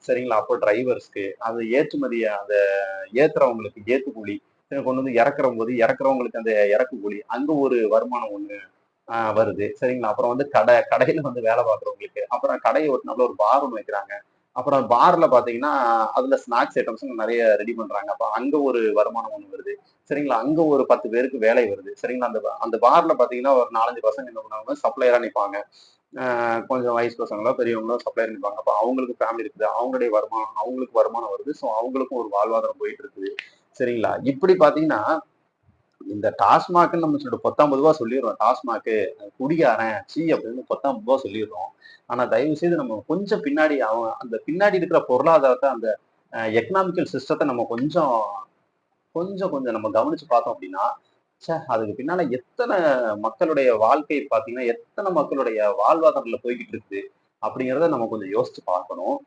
சரிங்களா? அப்போ டிரைவர்ஸ்க்கு, அது ஏற்றுமதிய அந்த ஏத்துறவங்களுக்கு ஏத்துக்கூலி, கொண்டு வந்து இறக்குறவங்களுக்கு அந்த இறக்கு கூலி, அங்க ஒரு வருமானம் ஒண்ணு வருது. சரிங்களா? அப்புறம் வந்து கடையில வந்து வேலை பார்க்குறவங்களுக்கு, அப்புறம் கடைய ஒட்டுனாப்ல ஒரு பார் ஒண்ணு வைக்கிறாங்க. அப்புறம் பார்ல பார்த்தீங்கன்னா, அதுல ஸ்நாக்ஸ் ஐட்டம்ஸ் நெறைய ரெடி பண்றாங்க. அப்ப அங்க ஒரு வருமானம் ஒண்ணு வருது. சரிங்களா? அங்க ஒரு 10 பேருக்கு வேலை வருது. சரிங்களா? அந்த பார்ல பார்த்தீங்கன்னா, ஒரு 4, 5 பசங்க என்ன பண்ணுவாங்கன்னா, சப்ளையரா நிப்பாங்க. கொஞ்சம் வயசு பசங்களோ, பெரியவங்களோ சப்ளையர் நிப்பாங்க. அப்ப அவங்களுக்கு ஃபேமிலி இருக்குது. அவங்களுடைய வருமானம் அவங்களுக்கு வருமானம் வருது. ஸோ அவங்களுக்கும் ஒரு வாழ்வாதாரம் போயிட்டு இருக்குது. சரிங்களா? இப்படி பார்த்தீங்கன்னா, இந்த டாஸ்மாக்ன்னு நம்ம சொல்லிட்டு ரூ. 19 சொல்லிடுறோம். டாஸ்மாக்கு, குடிகாரன், அப்படின்னு ரூ. 19 சொல்லிடுறோம். ஆனா தயவு செய்து நம்ம கொஞ்சம் பின்னாடி அந்த பின்னாடி இருக்கிற பொருளாதாரத்த, அந்த எக்கனாமிக்கல் சிஸ்டத்த நம்ம கொஞ்சம் கொஞ்சம் கொஞ்சம் நம்ம கவனிச்சு பார்த்தோம் அப்படின்னா, அதுக்கு பின்னால எத்தன மக்களுடைய வாழ்க்கை பார்த்தீங்கன்னா, எத்தன மக்களுடைய வாழ்வாதாரத்துல போய்க்கிட்டு இருக்குது அப்படிங்கிறத நம்ம கொஞ்சம் யோசிச்சு பார்க்கணும்.